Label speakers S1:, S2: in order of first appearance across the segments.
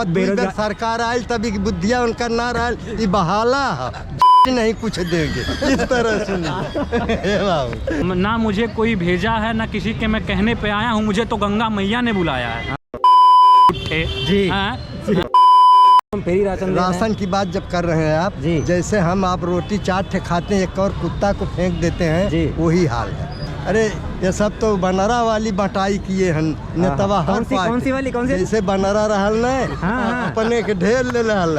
S1: बेरोजगार सरकार आयल तभी बुद्धिया उनका ना रहल, ई बहाला नहीं कुछ देंगे इस तरह सुनिए।
S2: ना मुझे कोई भेजा है ना किसी के मैं कहने पे आया हूँ, मुझे तो गंगा मैया ने बुलाया है।
S3: जी
S1: राशन की बात जब कर रहे हैं आप
S3: जी,
S1: जैसे हम आप रोटी 4 ठे खाते हैं, एक और कुत्ता को फेंक देते हैं, वही हाल है। अरे ये सब तो बनरा वाली बटाई किए हैं नेतवा।
S3: कौन सी वाली
S1: जैसे बनरा रहल न, अपने के ढेर ले रहल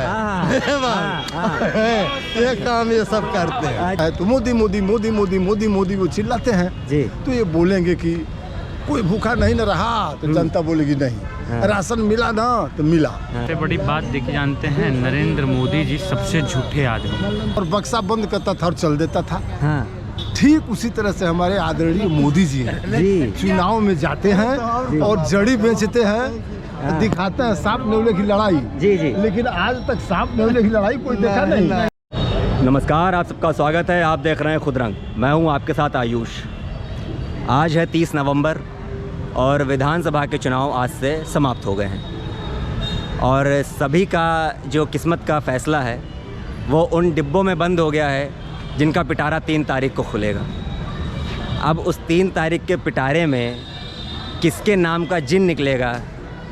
S1: ये काम ये सब करते हैं।
S4: तो मोदी मोदी मोदी मोदी मोदी मोदी वो चिल्लाते हैं
S3: जी,
S4: तो ये बोलेंगे कि कोई भूखा नहीं न रहा, तो जनता बोलेगी नहीं राशन मिला ना तो मिला।
S2: सबसे बड़ी बात देखिए, जानते हैं नरेंद्र मोदी जी सबसे झूठे आदमी,
S4: और बक्सा बंद करता था और चल देता था।
S3: हाँ
S4: ठीक उसी तरह से हमारे आदरणीय मोदी जी हैं
S3: जी,
S4: चुनाव में जाते हैं और जड़ी बेचते हैं, दिखाते हैं सांप नेवले की लड़ाई
S3: जी जी,
S4: लेकिन आज तक सांप नेवले की लड़ाई कोई देखा नहीं।
S3: नमस्कार, आप सबका स्वागत है। आप देख रहे हैं खुद रंग, मैं हूं आपके साथ आयुष। आज है 30 नवंबर और विधानसभा के चुनाव आज से समाप्त हो गए हैं और सभी का जो किस्मत का फ़ैसला है वो उन डिब्बों में बंद हो गया है जिनका पिटारा 3 तारीख को खुलेगा। अब उस 3 तारीख के पिटारे में किसके नाम का जिन निकलेगा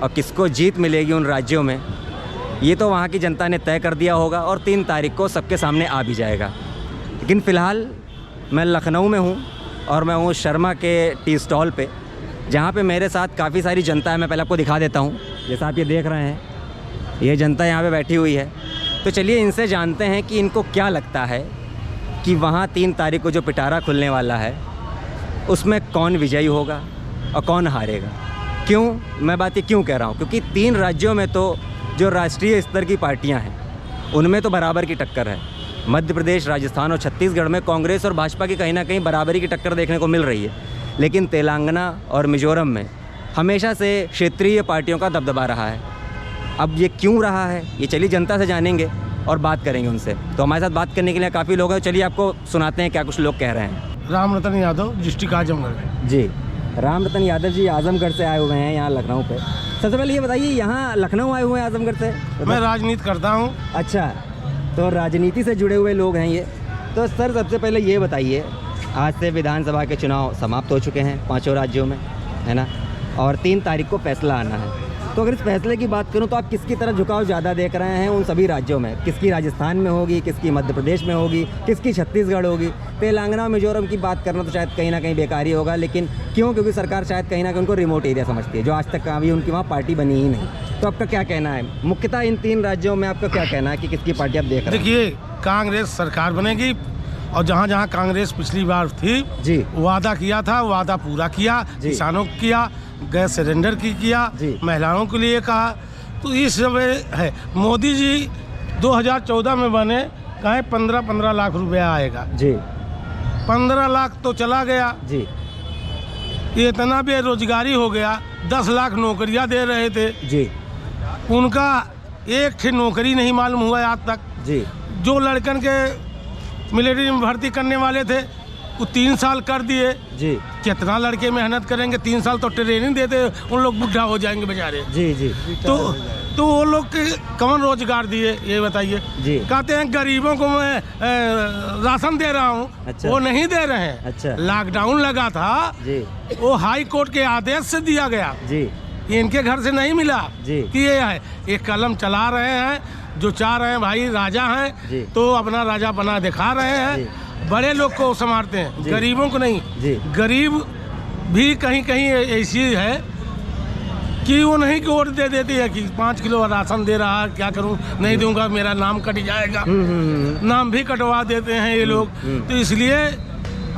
S3: और किसको जीत मिलेगी उन राज्यों में, ये तो वहाँ की जनता ने तय कर दिया होगा और 3 तारीख को सबके सामने आ भी जाएगा। लेकिन फ़िलहाल मैं लखनऊ में हूँ और मैं हूँ शर्मा के टी स्टॉल पे, जहाँ पे मेरे साथ काफ़ी सारी जनता है। मैं पहले आपको दिखा देता हूँ, जैसा आप ये देख रहे हैं, ये जनता यहाँ पे बैठी हुई है। तो चलिए इनसे जानते हैं कि इनको क्या लगता है कि वहाँ 3 तारीख को जो पिटारा खुलने वाला है उसमें कौन विजयी होगा और कौन हारेगा। क्यों मैं बात ये क्यों कह रहा हूँ, क्योंकि 3 राज्यों में तो जो राष्ट्रीय स्तर की पार्टियाँ हैं उनमें तो बराबर की टक्कर है। मध्य प्रदेश, राजस्थान और छत्तीसगढ़ में कांग्रेस और भाजपा की कहीं ना कहीं बराबरी की टक्कर देखने को मिल रही है, लेकिन तेलंगाना और मिजोरम में हमेशा से क्षेत्रीय पार्टियों का दबदबा रहा है। अब ये क्यों रहा है, ये चलिए जनता से जानेंगे और बात करेंगे उनसे। तो हमारे साथ बात करने के लिए काफ़ी लोग हैं, चलिए आपको सुनाते हैं क्या कुछ लोग कह रहे हैं।
S4: रामरतन यादव, डिस्ट्रिक्ट आजमगढ़।
S3: जी, रामरतन यादव जी आजमगढ़ से आए हुए हैं यहाँ लखनऊ पे। सबसे पहले ये बताइए, यहाँ लखनऊ आए हुए हैं आजमगढ़ से?
S4: मैं राजनीति करता हूँ।
S3: अच्छा, तो राजनीति से जुड़े हुए लोग हैं ये। तो सर सबसे पहले ये बताइए, आज से विधानसभा के चुनाव समाप्त हो चुके हैं 5 राज्यों में, है ना, और 3 तारीख को फैसला आना है। तो अगर इस फैसले की बात करूं तो आप किसकी तरफ झुकाव ज़्यादा देख रहे हैं उन सभी राज्यों में? किसकी राजस्थान में होगी, किसकी मध्य प्रदेश में होगी, किसकी छत्तीसगढ़ होगी? तेलंगाना मिजोरम की बात करना तो शायद कहीं ना कहीं बेकार ही होगा, लेकिन क्यों? क्योंकि सरकार शायद कहीं ना कहीं उनको रिमोट एरिया समझती है, जो आज तक कभी उनकी वहाँ पार्टी बनी ही नहीं। तो आपका क्या कहना है मुख्यतः इन 3 राज्यों में, आपका क्या कहना है कि किसकी पार्टी आप देख रहे हैं?
S4: देखिए, कांग्रेस सरकार बनेगी और जहाँ जहाँ कांग्रेस पिछली बार थी
S3: जी,
S4: वादा किया था, वादा पूरा किया, किसानों को किया, गैस सिलेंडर की किया, महिलाओं के लिए कहा। तो इस समय है मोदी जी 2014 में बने, कहें 15 लाख रुपया आएगा
S3: जी,
S4: 15 लाख तो चला गया
S3: जी,
S4: ये इतना बेरोजगारी हो गया। 10 लाख नौकरियां दे रहे थे
S3: जी,
S4: उनका एक ठे नौकरी नहीं मालूम हुआ आज तक
S3: जी।
S4: जो लड़कन के मिलिट्री में भर्ती करने वाले थे वो 3 साल कर दिए
S3: जी।
S4: कितना लड़के मेहनत करेंगे, 3 साल तो ट्रेनिंग देते, उन लोग बुढ़ा हो जाएंगे बेचारे।
S3: जी जी।
S4: तो वो लोग के कौन रोजगार दिए ये बताइए
S3: जी।
S4: कहते हैं गरीबों को मैं राशन दे रहा हूँ।
S3: अच्छा।
S4: वो नहीं दे रहे हैं।
S3: अच्छा।
S4: लॉकडाउन लगा था
S3: जी,
S4: वो हाई कोर्ट के आदेश से दिया गया
S3: जी,
S4: इनके घर से नहीं मिला
S3: जी।
S4: कि ये है, एक कलम चला रहे हैं, जो चाह रहे हैं भाई राजा हैं तो अपना राजा बना दिखा रहे हैं, बड़े लोग को संभालते हैं, गरीबों को नहीं जी। गरीब भी कहीं कहीं ऐसी है कि वो नहीं कि वोट दे देती है कि 5 किलो राशन दे रहा है, क्या करूं, नहीं दूंगा मेरा नाम कट जाएगा। नाम भी कटवा देते हैं ये लोग। तो इसलिए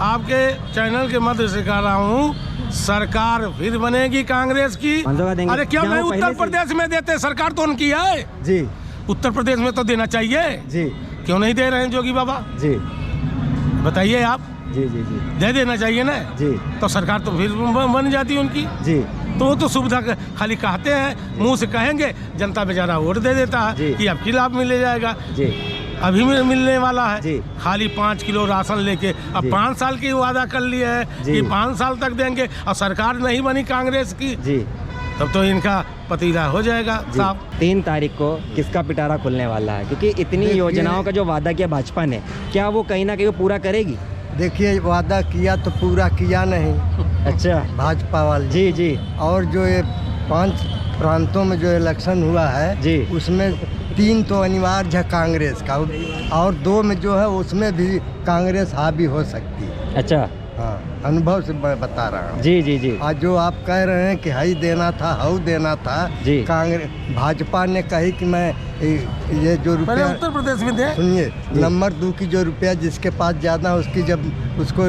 S4: आपके चैनल के मध्य से कह रहा हूँ, सरकार फिर बनेगी कांग्रेस की। अरे क्यों नहीं उत्तर प्रदेश में देते, सरकार तो उनकी है जी, उत्तर प्रदेश में तो देना चाहिए जी, क्यों नहीं दे रहे हैं जोगी बाबा जी, बताइए आप। जी जी जी, दे देना चाहिए ना जी, तो सरकार तो फिर बन जाती है उनकी जी। तो वो तो सुविधा खाली कहते हैं, मुंह से कहेंगे, जनता बेचारा वोट दे देता है कि आपकी लाभ मिल जाएगा जी। अभी मिलने वाला है जी। खाली 5 किलो राशन लेके अब 5 साल की वादा कर लिया है कि 5 साल तक देंगे और सरकार नहीं बनी कांग्रेस की जी। तब तो इनका पतीला हो जाएगा साफ।
S3: 3 तारीख को किसका पिटारा खुलने वाला है, क्योंकि इतनी योजनाओं का जो वादा किया भाजपा ने, क्या वो कहीं ना कहीं वो पूरा करेगी?
S1: देखिए, वादा किया तो पूरा किया नहीं
S3: अच्छा,
S1: भाजपा वाले।
S3: जी जी।
S1: और जो ये 5 प्रांतों में जो इलेक्शन हुआ है
S3: जी,
S1: उसमें 3 तो अनिवार्य है कांग्रेस का, और 2 में जो है उसमें भी कांग्रेस हावी हो सकती है।
S3: अच्छा,
S1: हाँ, अनुभव से मैं बता रहा हूँ।
S3: जी जी जी।
S1: आज जो आप कह रहे हैं कि हई देना था, हाउ देना था,
S3: जी।
S1: कांग्रेस भाजपा ने कही कि मैं ये जो
S4: पहले
S1: रुपया,
S4: उत्तर प्रदेश में थे।
S1: सुनिए, नंबर 2 की जो रुपया जिसके पास ज़्यादा उसकी जब उसको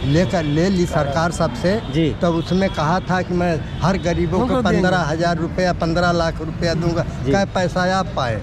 S1: ले ली सरकार सबसे,
S3: जी।
S1: तब उसमें कहा था कि मैं हर गरीबों को 15,000 रुपया, 15 लाख रुपया दूंगा। क्या पैसा आप पाए?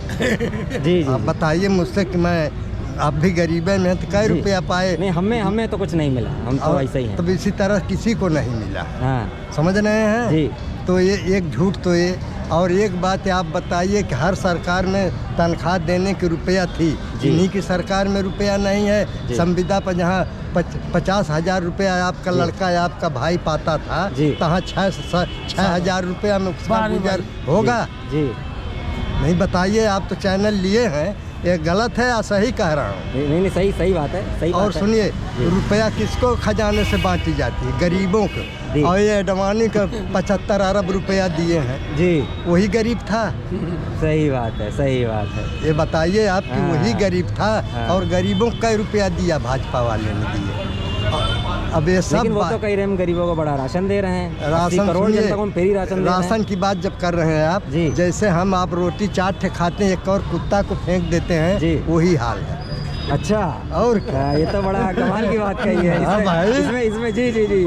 S3: जी
S1: आप बताइए मुझसे कि मैं, आप भी गरीबे में तो कै रुपया पाए?
S3: नहीं, हमें तो कुछ नहीं मिला, हम तो ऐसे ही हैं।
S1: तब इसी तरह किसी को नहीं मिला।
S3: हाँ,
S1: समझ रहे हैं
S3: जी।
S1: तो ये एक झूठ तो ये, और एक बात आप बताइए कि हर सरकार में तनख्वाह देने की रुपया थी, इन्हीं की सरकार में रुपया नहीं है। संविदा पर जहाँ 50,000 रुपया आपका लड़का या आपका भाई पाता था, तहाँ 6,000 रुपया में उसका गुजर होगा?
S3: जी।
S1: नहीं, बताइए, आप तो चैनल लिए हैं, ये गलत है या सही कह रहा हूँ?
S3: नहीं, सही बात है, सही बात
S1: और
S3: है।
S1: सुनिए, रुपया किसको खजाने से बांटी जाती है? गरीबों को। और ये अडवाणी का 75 अरब रुपया दिए हैं
S3: जी,
S1: वही गरीब था।
S3: सही बात है, सही बात है।
S1: ये बताइए आप कि वही गरीब था, और गरीबों को कई रुपया दिया भाजपा वाले ने दिए? अब ये सब
S3: लेकिन वो तो कह रहे हैं हम गरीबों को बड़ा राशन दे रहे हैं, 80 करोड़ जनता को हम फ्री राशन दे रहे हैं।
S1: राशन की बात जब कर रहे हैं आप, जैसे हम आप रोटी 4 ठे खाते हैं, एक और कुत्ता को फेंक देते हैं, वही हाल है।
S3: अच्छा, और क्या? ये तो बड़ा कमाल की बात कही है।
S1: हाँ भाई,
S3: इसमें जी जी जी,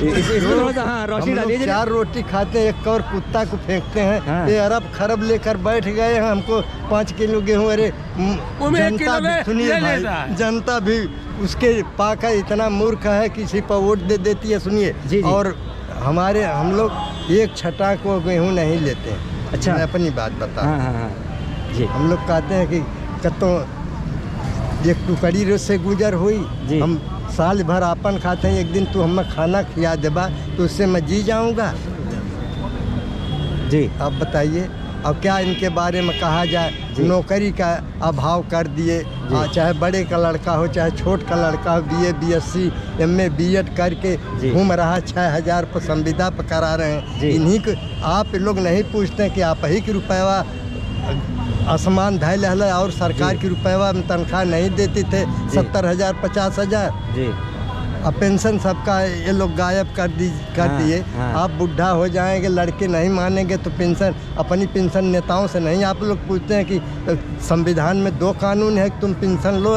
S3: इसमें थोड़ा सा रोशनी डालिए।
S1: 4 रोटी खाते हैं, एक और कुत्ता को फेंकते हैं। ये अरब खरब लेकर बैठ गए हैं, हमको 5 किलो गेहूँ। अरे जनता भी, सुनिए भाई, जनता भी उसके पाका इतना मूर्ख है, किसी पर वोट दे देती है। सुनिए, और हम लोग 1 छटा को गेहूँ नहीं लेते हैं। अच्छा, मैं अपनी बात बता,
S3: जी,
S1: हम लोग कहते हैं कि कतो एक टुकड़ी से गुजर हुई, हम साल भर आपन खाते हैं, एक दिन तू हमें खाना खिला देबा तो उससे मैं जी जाऊंगा? जी, आप बताइए। अब क्या इनके बारे में कहा जाए? नौकरी का अभाव कर दिए, चाहे बड़े का लड़का हो चाहे छोट का लड़का हो, BA BSc MA B.Ed करके घूम रहा, 6,000 पर संविदा पर करा रहे हैं। इन्हीं को आप लोग नहीं पूछते कि आप ही की रुपया आसमान धैल है, और सरकार की रुपया में तनख्वाह नहीं देते थे, 70,000 50,000। जी, अब पेंशन सबका ये लोग गायब कर दिए। आप बुढ़ा हो जाएंगे, लड़के नहीं मानेंगे तो पेंशन, अपनी पेंशन नेताओं से नहीं आप लोग पूछते हैं कि संविधान में 2 कानून है कि तुम पेंशन लो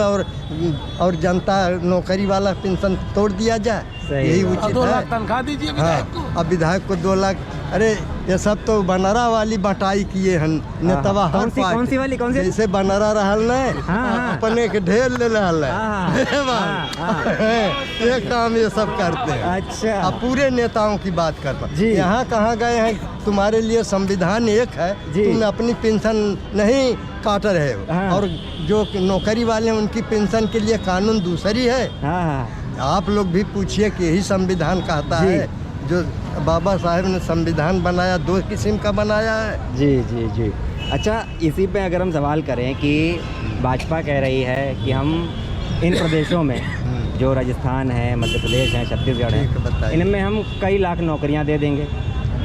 S1: और जनता नौकरी वाला पेंशन तोड़ दिया जाए? यही उचित
S4: 2
S1: है।
S4: लाख तनख्वाह दीजिए विधायक को।
S1: अब विधायक को 2 लाख, अरे ये सब तो बनरा वाली बटाई किए हैं नेतवा।
S3: कौन सी वाली?
S1: जैसे बनरा रहल न, अपने के ढेर ले रहल ये काम ये सब करते हैं। अच्छा, अब पूरे नेताओं की बात करता, यहाँ कहाँ गए हैं? तुम्हारे लिए संविधान एक है, तुम अपनी पेंशन नहीं काट रहे हो, और जो नौकरी वाले हैं उनकी पेंशन के लिए कानून दूसरी है। आप लोग भी पूछिए कि यही संविधान कहता है? जो बाबा साहेब ने संविधान बनाया 2 किस्म का बनाया है। जी जी जी। अच्छा, इसी पे अगर हम सवाल करें कि भाजपा कह रही है कि हम इन प्रदेशों में जो राजस्थान है, मध्य प्रदेश है, छत्तीसगढ़ है, इनमें हम कई लाख नौकरियां दे देंगे।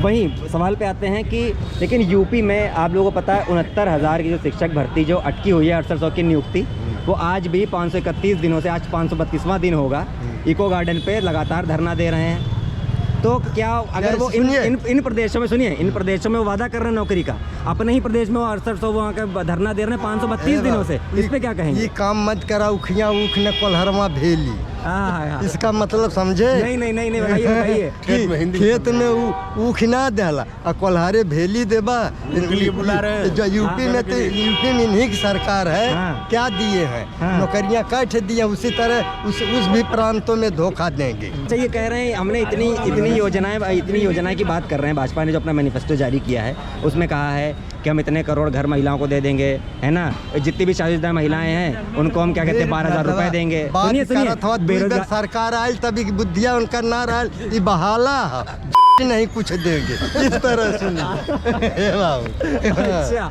S1: वहीं सवाल पे आते हैं कि लेकिन यूपी में आप लोगों को पता है 69,000 की जो शिक्षक भर्ती जो अटकी हुई है, 6800 की नियुक्ति, वो आज भी 531 दिनों से, आज 532वां दिन होगा, इको गार्डन पे लगातार धरना दे रहे हैं। तो क्या अगर वो इन प्रदेशों में, सुनिए, इन प्रदेशों में वो वादा कर रहे हैं नौकरी का, अपने ही प्रदेश में वो 6800 वहाँ का धरना दे रहे हैं 532 दिनों से, इस पे क्या कहेंगे? ये काम मत करा, उखिया उखने कोल्हरवा भेली, इसका मतलब समझे? नहीं बताइए। खेत में ऊख ना देला और कोल्हारे भेली देबा, बुला रहे जो यूपी में, तो यूपी में इन्हीं की सरकार है। क्या दिए हैं? नौकरियां काट दिए, उसी तरह उस भी प्रांतों में धोखा देंगे। अच्छा, ये कह रहे हैं हमने इतनी योजनाएं की बात कर रहे हैं। भाजपा ने जो अपना मैनिफेस्टो जारी किया है उसमें कहा है कि हम इतने करोड़ घर महिलाओं को दे देंगे, है ना, जितनी भी शादीशुदा महिलाएं हैं उनको हम क्या कहते हैं 12,000 रुपए देंगे। सुनिए, सरकार आयल तभी बुद्धिया उनका ना रहा, बहाला नहीं कुछ देंगे, इस तरह सुनिए बाबू।
S3: अच्छा,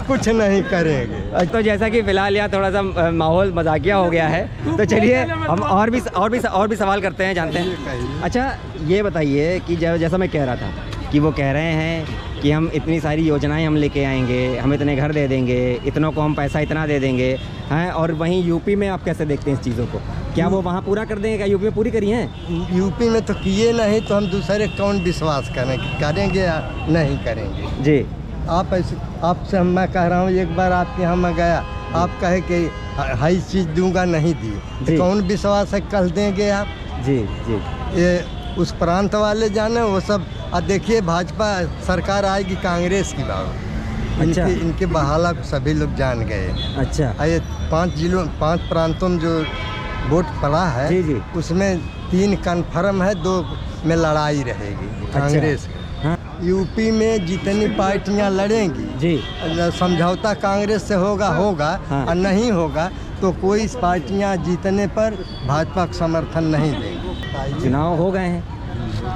S1: कुछ नहीं करेंगे।
S3: तो जैसा कि फिलहाल यहाँ थोड़ा सा माहौल मजाकिया हो गया है, तो चलिए हम और भी सवाल करते हैं, जानते हैं। अच्छा ये बताइए कि जैसा मैं कह रहा था कि वो कह रहे हैं कि हम इतनी सारी योजनाएं हम लेके आएंगे, हम इतने घर दे देंगे, इतनों को हम पैसा इतना दे देंगे, हैं, और वहीं यूपी में आप कैसे देखते हैं इस चीज़ों को? क्या वो वहाँ पूरा कर देंगे? क्या यूपी में पूरी करी हैं?
S1: यूपी में तो किए नहीं, तो हम दूसरे कौन विश्वास करेंगे या नहीं करेंगे
S3: जी।
S1: आप ऐसे आपसे मैं कह रहा हूँ, एक बार आपके यहाँ मैं गया, आप कहे कि हाई चीज़ दूंगा, नहीं दी, तो कौन विश्वास है कल देंगे आप?
S3: जी जी।
S1: ये उस प्रांत वाले जाने, वो सब। और देखिए भाजपा सरकार आएगी कांग्रेस की बात।
S3: अच्छा।
S1: इनके बहाला को सभी लोग जान गए।
S3: अच्छा।
S1: ये 5 प्रांतों में जो वोट पड़ा है,
S3: जी जी,
S1: उसमें 3 कन्फर्म है, 2 में लड़ाई रहेगी कांग्रेस।
S3: हाँ।
S1: यूपी में जितनी पार्टियां लड़ेंगी जी, समझौता कांग्रेस से होगा। हाँ। और नहीं होगा तो कोई पार्टियां जीतने पर भाजपा का समर्थन नहीं देंगी।
S3: चुनाव हो गए हैं,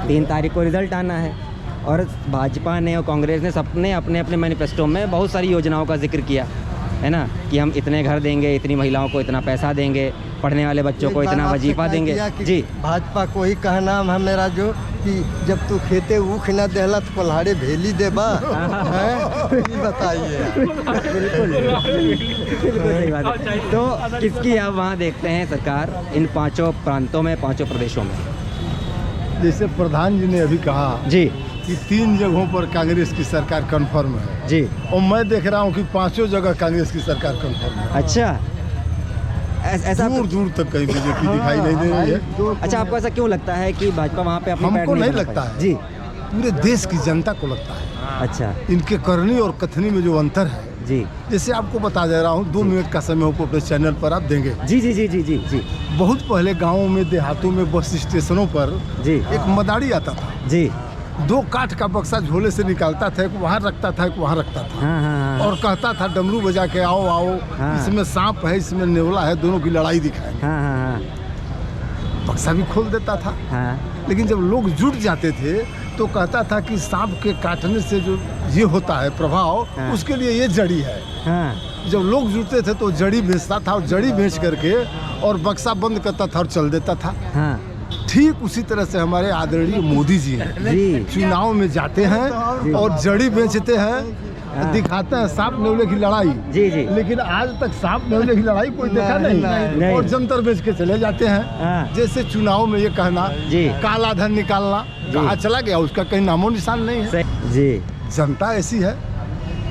S3: 3 तारीख को रिजल्ट आना है, और भाजपा ने और कांग्रेस ने सबने अपने अपने मैनिफेस्टो में बहुत सारी योजनाओं का जिक्र किया है ना, कि हम इतने घर देंगे, इतनी महिलाओं को इतना पैसा देंगे, पढ़ने वाले बच्चों को इतना वजीफा देंगे। जी,
S1: भाजपा को ही कहना है मेरा जो कि जब तू खेते ऊख न देला तो कोल्हाड़े भेली देबा, बताइए।
S3: बिल्कुल सही बात है। तो किसकी आप वहाँ देखते हैं सरकार इन 5 प्रांतों में, 5 प्रदेशों में?
S5: जैसे प्रधान जी ने अभी कहा
S3: जी
S5: कि 3 जगहों पर कांग्रेस की सरकार कंफर्म है
S3: जी,
S5: और मैं देख रहा हूँ कि 5 जगह कांग्रेस की सरकार कंफर्म है।
S3: अच्छा, ऐसा
S5: दूर दूर तक कहीं बीजेपी दिखाई नहीं दे रही है।
S3: अच्छा, आपको ऐसा क्यों लगता है कि भाजपा वहाँ पे अपने पैर
S5: हमको नहीं
S3: जमा
S5: लगता
S3: पाई?
S5: है
S3: जी,
S5: पूरे देश की जनता को लगता है।
S3: अच्छा
S5: इनके करनी और कथनी में जो अंतर है
S3: जी,
S5: जैसे आपको बता दे रहा हूँ, 2 मिनट का समय हो अपने चैनल पर आप देंगे।
S3: जी जी जी जी जी जी।
S5: बहुत पहले गाँवों में, देहातों में, बस स्टेशनों पर
S3: जी
S5: एक मदारी आता था
S3: जी,
S5: 2 काठ का बक्सा झोले से निकालता था, एक वहाँ रखता था, एक वहाँ रखता था।
S3: हाँ हाँ
S5: और कहता था डमरू बजा के आओ आओ,
S3: हाँ।
S5: इसमें सांप है, इसमें नेवला है, दोनों की लड़ाई दिखाएंगे।
S3: हाँ हाँ
S5: बक्सा भी खोल देता था।
S3: हाँ,
S5: लेकिन जब लोग जुट जाते थे तो कहता था कि सांप के काटने से जो ये होता है प्रभाव,
S3: हाँ।
S5: उसके लिए ये जड़ी है।
S3: हाँ
S5: जब लोग जुटते थे तो जड़ी बेचता था, और जड़ी बेच करके और बक्सा बंद करता था और चल देता था।
S3: हाँ
S5: ठीक उसी तरह से हमारे आदरणीय मोदी जी हैं,
S3: जी,
S5: चुनाव में जाते हैं और जड़ी बेचते हैं,
S3: हाँ।
S5: दिखाते हैं सांप नेवले की लड़ाई।
S3: जी जी,
S5: लेकिन आज तक सांप नेवले की लड़ाई कोई देखा नहीं। और जंतर बेच के चले जाते हैं।
S3: हाँ।
S5: जैसे चुनाव में ये कहना
S3: जी,
S5: काला धन निकालना, कहाँ चला गया उसका कहीं नामो निशान नहीं है।
S3: जी,
S5: जनता ऐसी है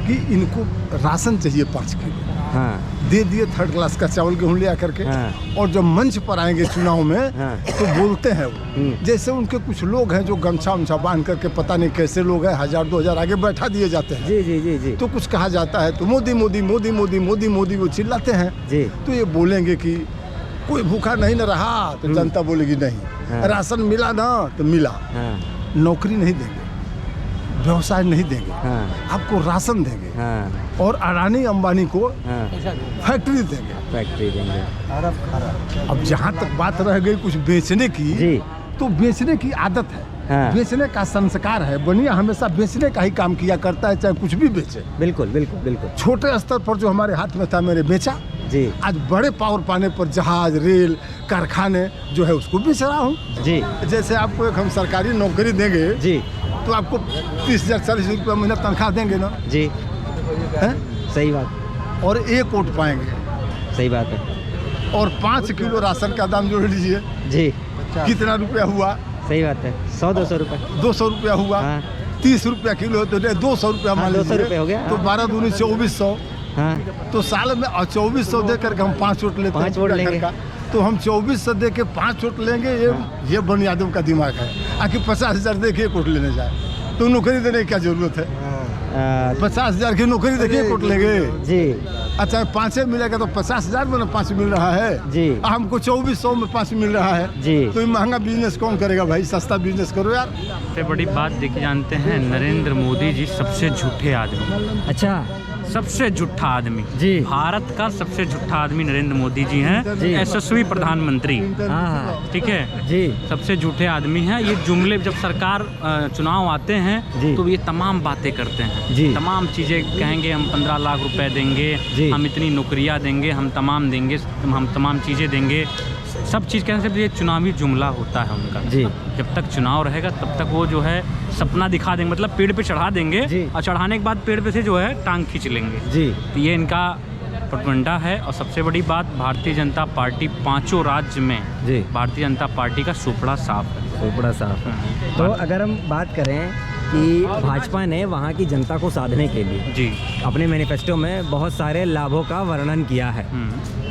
S5: कि इनको राशन चाहिए 5 किलो,
S3: हाँ
S5: दे दिए 3rd क्लास का चावल गेहूँ ले आकर के।
S3: हाँ।
S5: और जब मंच पर आएंगे चुनाव में,
S3: हाँ।
S5: तो बोलते हैं वो, जैसे उनके कुछ लोग हैं जो गमछा उमछा बांध करके, पता नहीं कैसे लोग हैं, 1000-2000 आगे बैठा दिए जाते हैं।
S3: जी जी जी जी,
S5: तो कुछ कहा जाता है तो मोदी मोदी मोदी मोदी मोदी मोदी वो चिल्लाते हैं
S3: जी,
S5: तो ये बोलेंगे कि कोई भूखा नहीं न रहा, तो जनता बोलेगी नहीं।
S3: हाँ।
S5: राशन मिला ना, तो मिला।
S3: हाँ
S5: नौकरी नहीं देंगे, व्यवसाय नहीं देंगे,
S3: हाँ
S5: आपको राशन देंगे,
S3: हाँ
S5: और अडानी अंबानी को
S3: हाँ,
S5: फैक्ट्री देंगे।
S3: फैक्ट्री देंगे।
S5: अब जहाँ तक बात रह गई कुछ बेचने की,
S3: जी,
S5: तो बेचने की आदत है,
S3: हाँ।
S5: बेचने का संस्कार है। बनिया हमेशा बेचने का ही काम किया करता है, चाहे कुछ भी बेचे।
S3: बिल्कुल बिल्कुल बिल्कुल।
S5: छोटे स्तर पर जो हमारे हाथ में था मैंने बेचा,
S3: जी
S5: आज बड़े पावर पाने पर जहाज, रेल, कारखाने जो है उसको बेच रहा हूँ।
S3: जी
S5: जैसे आपको एक हम सरकारी नौकरी देंगे
S3: जी,
S5: तो आपको 30,000-40,000 रुपये महीना तनख्वाह देंगे ना,
S3: जी,
S5: है?
S3: सही बात,
S5: और 1 वोट पाएंगे,
S3: सही बात है।
S5: और 5 किलो राशन का दाम जोड़ लीजिए,
S3: जी,
S5: कितना रुपया हुआ?
S3: सही बात है, 100-200 रुपये।
S5: 200 रुपया हुआ।
S3: हाँ।
S5: 30 रुपया किलो तो 200 रुपया मान
S3: 200
S5: लीजिए,
S3: रुपये हो गया।
S5: तो 12 दूनी 2400।
S3: हाँ
S5: तो साल में 2400 दे करके हम 5 वोट लेते
S3: 5 वोट
S5: पूरा
S3: लेंगे।
S5: घर का। तो हम 2400 दे के 5 वोट लेंगे, ये बुनियादों का दिमाग है। आखिर 50,000 दे के 1 वोट लेने जाए तो नौकरी देने की क्या जरूरत है? 50,000 की नौकरी देखिए कोट लेंगे
S3: जी।
S5: अच्छा 5 मिलेगा तो 50,000 में 5 मिल रहा है
S3: जी।
S5: हमको 2400 में 5 मिल रहा है
S3: जी।
S5: तो ये महंगा बिजनेस कौन करेगा भाई, सस्ता बिजनेस करो यार।
S2: सबसे बड़ी बात देखिए, जानते हैं नरेंद्र मोदी जी सबसे झूठे आदमी,
S3: अच्छा
S2: सबसे झूठा आदमी
S3: जी।
S2: भारत का सबसे झूठा आदमी नरेंद्र मोदी जी हैं,
S3: जी।
S2: यशस्वी प्रधानमंत्री।
S3: हाँ
S2: ठीक है
S3: जी।
S2: सबसे झूठे आदमी हैं ये। जुमले जब सरकार चुनाव आते
S3: जी।
S2: हैं तो ये तमाम बातें करते हैं
S3: जी।
S2: तमाम चीज़ें कहेंगे, हम 15 लाख रुपए देंगे,
S3: जी।
S2: हम इतनी नौकरियां देंगे, हम तमाम देंगे, हम तमाम चीज़ें देंगे। सब चीज़ कहने से ये चुनावी जुमला होता है उनका।
S3: जी।
S2: जब तक चुनाव रहेगा तब तक वो जो है सपना दिखा देंगे, मतलब पेड़ पे चढ़ा देंगे
S3: जी।
S2: और चढ़ाने के बाद पेड़ पे से जो है टांग खींच लेंगे।
S3: जी।
S2: तो ये इनका पटवंडा है। और सबसे बड़ी बात, भारतीय जनता पार्टी 5 राज्य में
S3: जी।
S2: भारतीय जनता पार्टी का सुपड़ा साफ है।
S3: बड़ा साफ है। तो अगर हम बात करें कि भाजपा ने वहाँ की जनता को साधने के लिए
S2: जी।
S3: अपने मैनिफेस्टो में बहुत सारे लाभों का वर्णन किया है।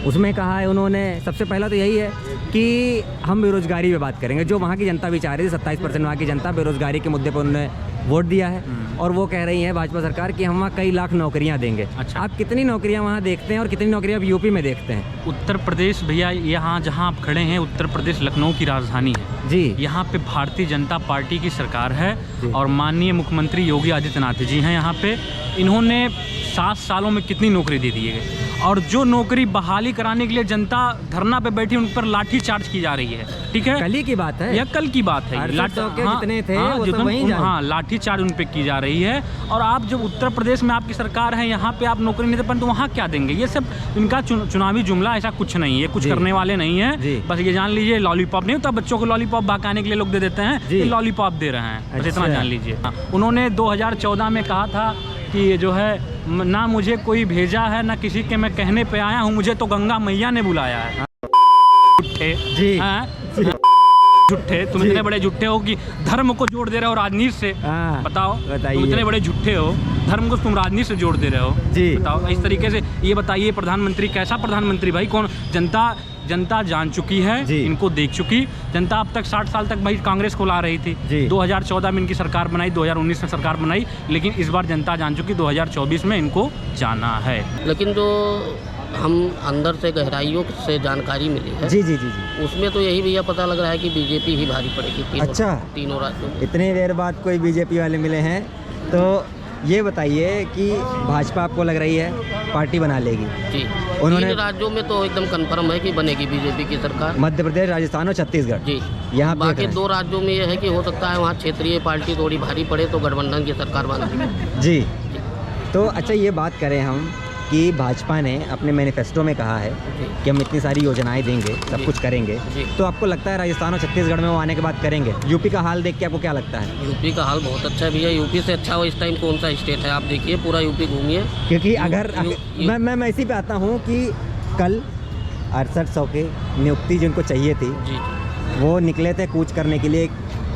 S3: उसमें कहा है उन्होंने, सबसे पहला तो यही है कि हम बेरोजगारी पे बात करेंगे। जो वहाँ की जनता भी चाह रही थी, 27% वहाँ की जनता बेरोजगारी के मुद्दे पर उन्होंने वोट दिया है। और वो कह रही है भाजपा सरकार कि हम वहाँ कई लाख नौकरियाँ देंगे।
S2: अच्छा।
S3: आप कितनी नौकरियाँ वहाँ देखते हैं और कितनी नौकरियाँ आप यूपी में देखते हैं?
S2: उत्तर प्रदेश भैया, यहाँ जहाँ आप खड़े हैं उत्तर प्रदेश लखनऊ की राजधानी है
S3: जी।
S2: यहाँ पे भारतीय जनता पार्टी की सरकार है
S3: जी।
S2: और माननीय मुख्यमंत्री योगी आदित्यनाथ जी हैं यहाँ पे। इन्होंने 7 सालों में कितनी नौकरी दे दी है, और जो नौकरी बहाली कराने के लिए जनता धरना पे बैठी उन पर लाठी चार्ज की जा रही है। ठीक है,
S3: कल ही की बात है,
S2: यह कल की बात है।
S3: 68 के जितने थे वो तो वहीं जा रहे हैं।
S2: हाँ, लाठी चार्ज उन पे की जा रही है। और आप जब उत्तर प्रदेश में आपकी सरकार है, यहाँ पे आप नौकरी नहीं दे पाए तो वहाँ क्या देंगे? ये सब इनका चुनावी जुमला, ऐसा कुछ नहीं है, कुछ
S3: जी।
S2: करने वाले नहीं है। बस ये जान लीजिए, लॉलीपॉप नहीं होता, बच्चों को लॉलीपॉप बहकाने के लिए लोग दे देते हैं, ये लॉलीपॉप दे रहे हैं, बस इतना
S3: अच्छा।
S2: जान लीजिए। हाँ, उन्होंने 2014 में कहा था कि ये जो है ना मुझे कोई भेजा है, ना किसी के मैं कहने पे आया हूँ, मुझे तो गंगा मैया ने बुलाया है। झूठे
S3: जी।
S2: हाँ, झूठे, तुम इतने बड़े झूठे हो कि धर्म को जोड़ दे रहे हो राजनीति से।
S3: हाँ,
S2: बताओ,
S3: बताइए।
S2: तुम इतने बड़े झूठे हो, धर्म को तुम राजनीति से जोड़ दे रहे हो।
S3: जी।
S2: बताओ इस तरीके से। ये बताइए प्रधानमंत्री कैसा प्रधानमंत्री भाई? कौन? जनता जान चुकी है, इनको देख चुकी जनता। अब तक 60 साल तक भाई कांग्रेस को ला रही थी। 2014 में इनकी सरकार बनाई, 2019 में सरकार बनाई, लेकिन इस बार जनता जान चुकी, 2024 में इनको जाना है।
S6: लेकिन जो हम अंदर से गहराइयों से जानकारी मिली है,
S3: जी जी जी जी,
S6: उसमें तो यही भैया पता लग रहा है कि बीजेपी ही भारी पड़ेगी तीनों राज्यों में।
S3: इतनी देर बाद कोई बीजेपी वाले मिले हैं, तो ये बताइए कि भाजपा आपको लग रही है पार्टी बना लेगी?
S6: जी,
S3: उन्होंने
S6: 3 राज्यों में तो एकदम कंफर्म है कि बनेगी बीजेपी की सरकार।
S3: मध्य प्रदेश, राजस्थान और छत्तीसगढ़।
S6: जी।
S3: यहाँ
S6: बाकी 2 राज्यों में यह है कि हो सकता है वहाँ क्षेत्रीय पार्टी थोड़ी भारी पड़े तो गठबंधन की सरकार बनेगी।
S3: जी। तो अच्छा, ये बात करें हम कि भाजपा ने अपने मैनिफेस्टो में कहा है कि हम इतनी सारी योजनाएं देंगे, सब कुछ करेंगे, तो आपको लगता है राजस्थान और छत्तीसगढ़ में वो आने के बाद करेंगे? यूपी का हाल देख के आपको क्या लगता है?
S6: यूपी का हाल बहुत अच्छा है भैया। यूपी से अच्छा वो इस टाइम कौन सा स्टेट है? आप देखिए, पूरा यूपी घूमिए।
S3: क्योंकि अगर मैं इसी पे आता हूँ कि कल 6800 की नियुक्ति जिनको चाहिए थी, वो निकले थे कूच करने के लिए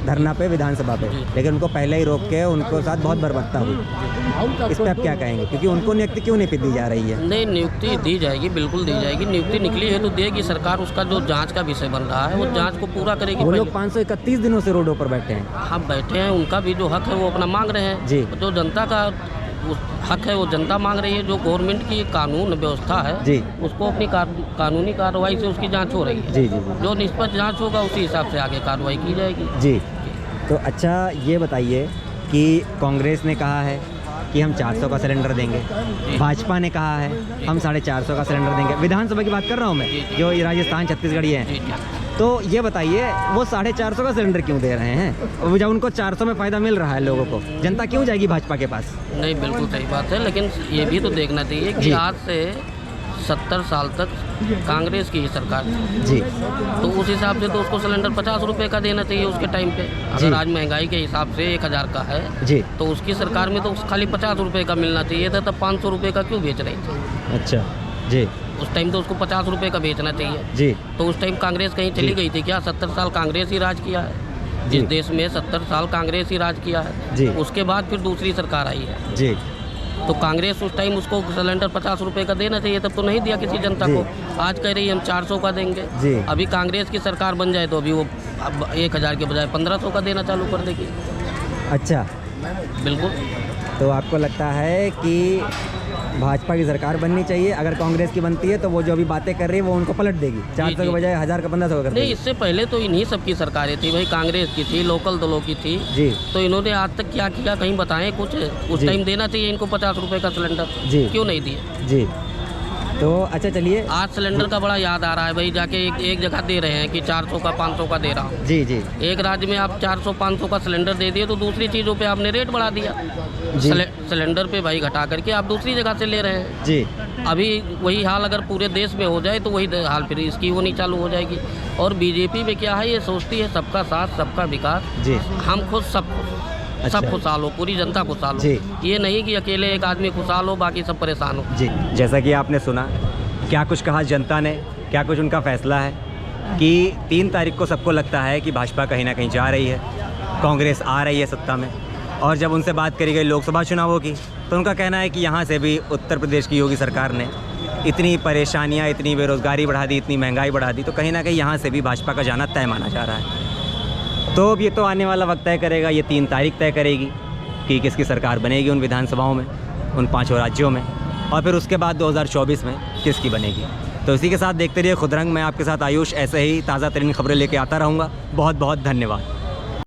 S3: धरना पे, विधानसभा पे, लेकिन उनको पहले ही रोक के उनको साथ बहुत बर्बरता हुई। इस पे आप क्या कहेंगे? क्योंकि उनको नियुक्ति क्यों नहीं दी जा रही है?
S6: नहीं, नियुक्ति दी जाएगी, बिल्कुल दी जाएगी। नियुक्ति निकली है तो देगी सरकार। उसका जो जांच का विषय बन रहा है वो जांच को पूरा करेगी।
S3: वो लोग 531 दिनों से रोडों पर बैठे हैं।
S6: हाँ, बैठे हैं, उनका भी जो हक है वो अपना मांग रहे हैं।
S3: जी।
S6: जो जनता का हक है वो जनता मांग रही है। जो गवर्नमेंट की कानून व्यवस्था है
S3: जी,
S6: उसको अपनी कानूनी कार्रवाई से उसकी जांच हो रही है।
S3: जी जी जी।
S6: जो निष्पक्ष जांच होगा उसी हिसाब से आगे कार्रवाई की जाएगी।
S3: जी। तो अच्छा, ये बताइए कि कांग्रेस ने कहा है कि हम 400 का सिलेंडर देंगे, भाजपा ने कहा है हम 450 का सिलेंडर देंगे। विधानसभा की बात कर रहा हूँ मैं, जो राजस्थान छत्तीसगढ़ ये है। तो ये बताइए, वो 450 का सिलेंडर क्यों दे रहे हैं? जब उनको 400 में फ़ायदा मिल रहा है लोगों को, जनता क्यों जाएगी भाजपा के पास?
S6: नहीं, बिल्कुल सही बात है, लेकिन ये भी तो देखना चाहिए कि आज से 70 साल तक कांग्रेस की ही सरकार थी।
S3: जी।
S6: तो उस हिसाब से तो उसको सिलेंडर 50 रुपये का देना चाहिए उसके टाइम पे। अगर आज महंगाई के हिसाब से 1000 का है
S3: जी,
S6: तो उसकी सरकार में तो खाली 50 रुपये का मिलना चाहिए था, तब 500 रुपये का क्यों बेच रही थी?
S3: अच्छा जी।
S6: उस टाइम तो उसको 50 रुपये का बेचना चाहिए
S3: जी।
S6: तो उस टाइम कांग्रेस कहीं चली गई थी क्या? 70 साल कांग्रेस ही राज किया है इस देश में। 70 साल कांग्रेस ही राज किया है
S3: जी।
S6: उसके बाद फिर दूसरी सरकार आई है
S3: जी।
S6: तो कांग्रेस उस टाइम उसको सिलेंडर 50 रुपये का देना चाहिए, तब तो नहीं दिया किसी जनता को। आज कह रही है हम 400 का देंगे।
S3: जी।
S6: अभी कांग्रेस की सरकार बन जाए तो अभी वो 1000 के बजाय 1500 का देना चालू कर देगी।
S3: अच्छा,
S6: बिल्कुल।
S3: तो आपको लगता है कि भाजपा की सरकार बननी चाहिए, अगर कांग्रेस की बनती है तो वो जो अभी बातें कर रही है वो उनको पलट देगी, 400 के बजाय 1000 का 1500 कर देगी।
S6: नहीं, इससे पहले तो इन्हीं सबकी सरकारें थी भाई, कांग्रेस की थी, लोकल दलों की थी
S3: जी।
S6: तो इन्होंने आज तक क्या किया कहीं बताएं कुछ? उस टाइम देना चाहिए इनको 50 रुपए का सिलेंडर,
S3: जी।
S6: क्यों नहीं दिए?
S3: जी। तो अच्छा चलिए,
S6: आज सिलेंडर का बड़ा याद आ रहा है भाई, जाके एक जगह दे रहे हैं कि 400 का 500 का दे रहा हूँ।
S3: जी जी।
S6: एक राज्य में आप 400-500 का सिलेंडर दे दिए तो दूसरी चीज़ों पे आपने रेट बढ़ा दिया। सिलेंडर पे भाई घटा करके आप दूसरी जगह से ले रहे हैं
S3: जी।
S6: अभी वही हाल अगर पूरे देश में हो जाए तो वही हाल फिर इसकी होनी चालू हो जाएगी। और बीजेपी में क्या है, ये सोचती है सबका साथ सबका विकास,
S3: जी।
S6: हम खुद सब सब खुशहाल हो, पूरी जनता खुशहाल हो, ये नहीं कि अकेले एक आदमी खुशहाल हो बाकी सब परेशान हो।
S3: जी, जैसा कि आपने सुना क्या कुछ कहा जनता ने, क्या कुछ उनका फैसला है कि 3 तारीख को सबको लगता है कि भाजपा कहीं ना कहीं जा रही है, कांग्रेस आ रही है सत्ता में। और जब उनसे बात करी गई लोकसभा चुनावों की तो उनका कहना है कि यहाँ से भी उत्तर प्रदेश की योगी सरकार ने इतनी परेशानियाँ, इतनी बेरोज़गारी बढ़ा दी, इतनी महंगाई बढ़ा दी, तो कहीं ना कहीं यहाँ से भी भाजपा का जाना तय माना जा रहा है। तो अब ये तो आने वाला वक्त तय करेगा, ये 3 तारीख तय करेगी कि किसकी सरकार बनेगी उन विधानसभाओं में, उन 5 राज्यों में, और फिर उसके बाद 2024 में किसकी बनेगी। तो इसी के साथ देखते रहिए खुदरंग। मैं आपके साथ आयुष ऐसे ही ताज़ा तरीन खबरें लेके आता रहूँगा। बहुत बहुत धन्यवाद।